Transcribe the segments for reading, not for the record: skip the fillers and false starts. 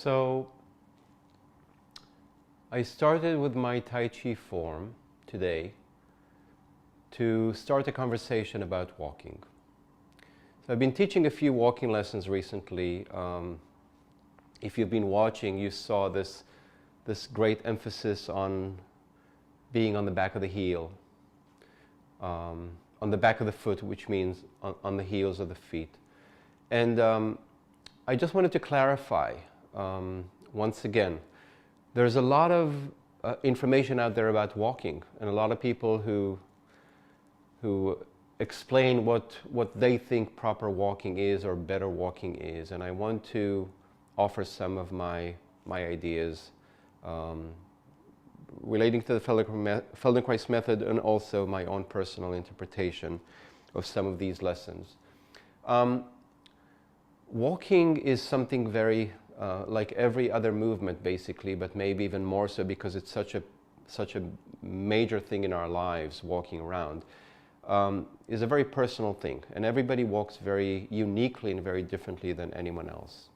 So I started with my Tai Chi form today to start a conversation about walking. So I've been teaching a few walking lessons recently. If you've been watching, you saw this great emphasis on being on the back of the heel, on the back of the foot, which means on the heels of the feet. And I just wanted to clarify once again, there's a lot of information out there about walking, and a lot of people who explain what they think proper walking is or better walking is, and I want to offer some of my ideas relating to the Feldenkrais method and also my own personal interpretation of some of these lessons. Walking is something very like every other movement basically, but maybe even more so because it's such a major thing in our lives, walking around. Is a very personal thing, and everybody walks very uniquely and very differently than anyone else.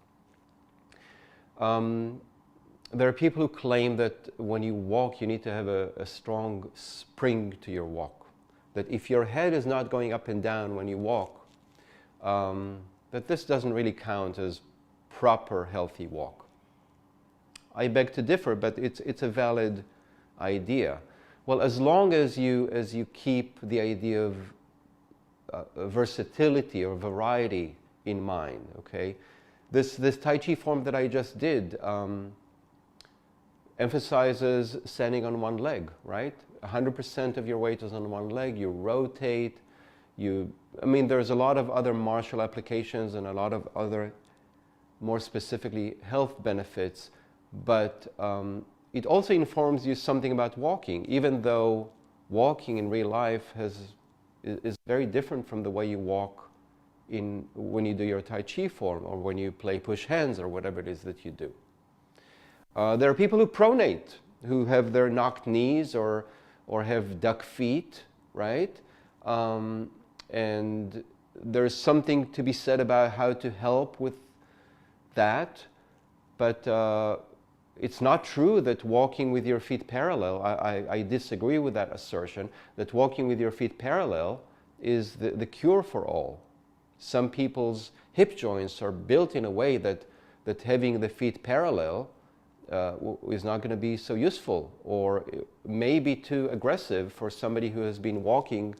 There are people who claim that when you walk you need to have a strong spring to your walk, that if your head is not going up and down when you walk, that this doesn't really count as proper healthy walk. I beg to differ, but it's a valid idea. Well, as long as you keep the idea of versatility or variety in mind, okay? This Tai Chi form that I just did emphasizes standing on one leg, right? 100% of your weight is on one leg, you rotate, there's a lot of other martial applications and a lot of other, more specifically, health benefits, but it also informs you something about walking, even though walking in real life is very different from the way you walk when you do your Tai Chi form or when you play push hands or whatever it is that you do. There are people who pronate, who have their knocked knees or have duck feet, right? And there's something to be said about how to help with that, but it's not true that walking with your feet parallel, I disagree with that assertion, that walking with your feet parallel is the cure for all. Some people's hip joints are built in a way that having the feet parallel is not going to be so useful, or may be too aggressive for somebody who has been walking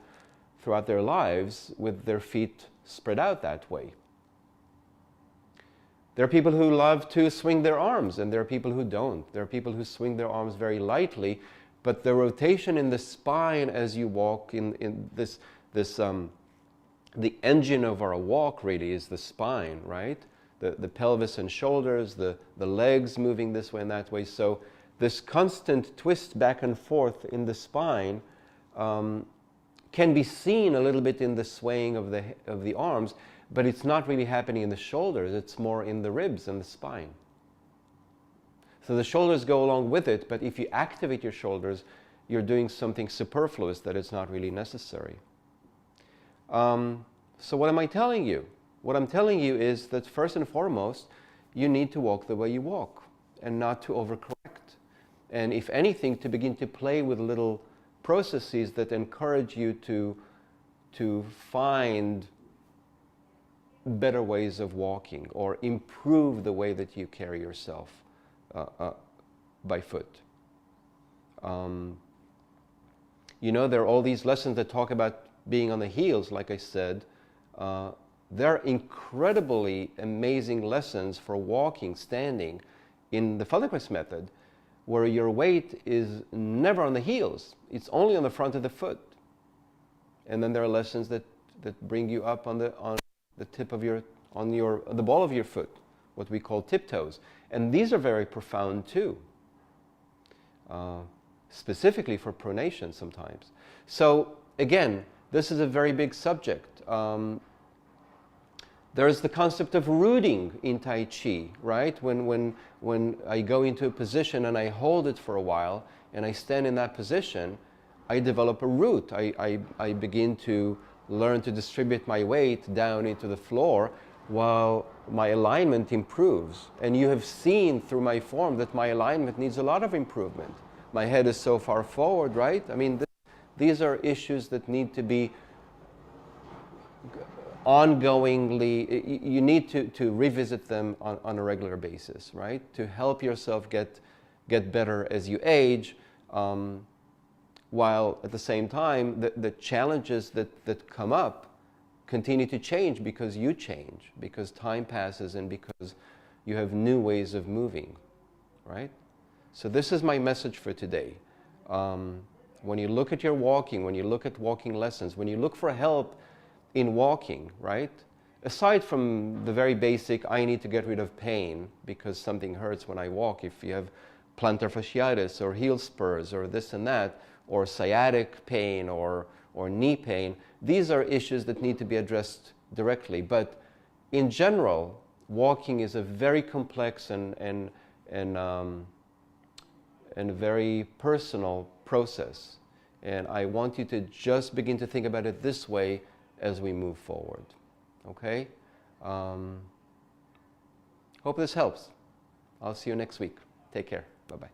throughout their lives with their feet spread out that way. There are people who love to swing their arms, and there are people who don't. There are people who swing their arms very lightly, but the rotation in the spine as you walk in this the engine of our walk really is the spine, right? The pelvis and shoulders, the legs moving this way and that way. So this constant twist back and forth in the spine can be seen a little bit in the swaying of the arms, but it's not really happening in the shoulders, it's more in the ribs and the spine. So the shoulders go along with it, but if you activate your shoulders, you're doing something superfluous that is not really necessary. So what am I telling you? What I'm telling you is that first and foremost, you need to walk the way you walk and not to overcorrect. And if anything, to begin to play with little processes that encourage you to find better ways of walking or improve the way that you carry yourself by foot. There are all these lessons that talk about being on the heels, like I said. There are incredibly amazing lessons for walking, standing in the Feldenkrais method, where your weight is never on the heels. It's only on the front of the foot. And then there are lessons that bring you up on the tip of the ball of your foot, what we call tiptoes. And these are very profound too, specifically for pronation sometimes. So again, this is a very big subject. There's the concept of rooting in Tai Chi, right? When I go into a position and I hold it for a while and I stand in that position, I develop a root. I begin to learn to distribute my weight down into the floor while my alignment improves. And you have seen through my form that my alignment needs a lot of improvement. My head is so far forward, right? I mean, these are issues that need to be ongoingly, you need to revisit them on a regular basis, right? To help yourself get better as you age, while at the same time, the challenges that come up continue to change because you change, because time passes and because you have new ways of moving, right? So this is my message for today. When you look at your walking, when you look at walking lessons, when you look for help in walking, right? Aside from the very basic, I need to get rid of pain because something hurts when I walk. If you have plantar fasciitis or heel spurs or this and that, or sciatic pain or knee pain, these are issues that need to be addressed directly. But in general, walking is a very complex and very personal process. And I want you to just begin to think about it this way as we move forward. Okay? Hope this helps. I'll see you next week. Take care. Bye-bye.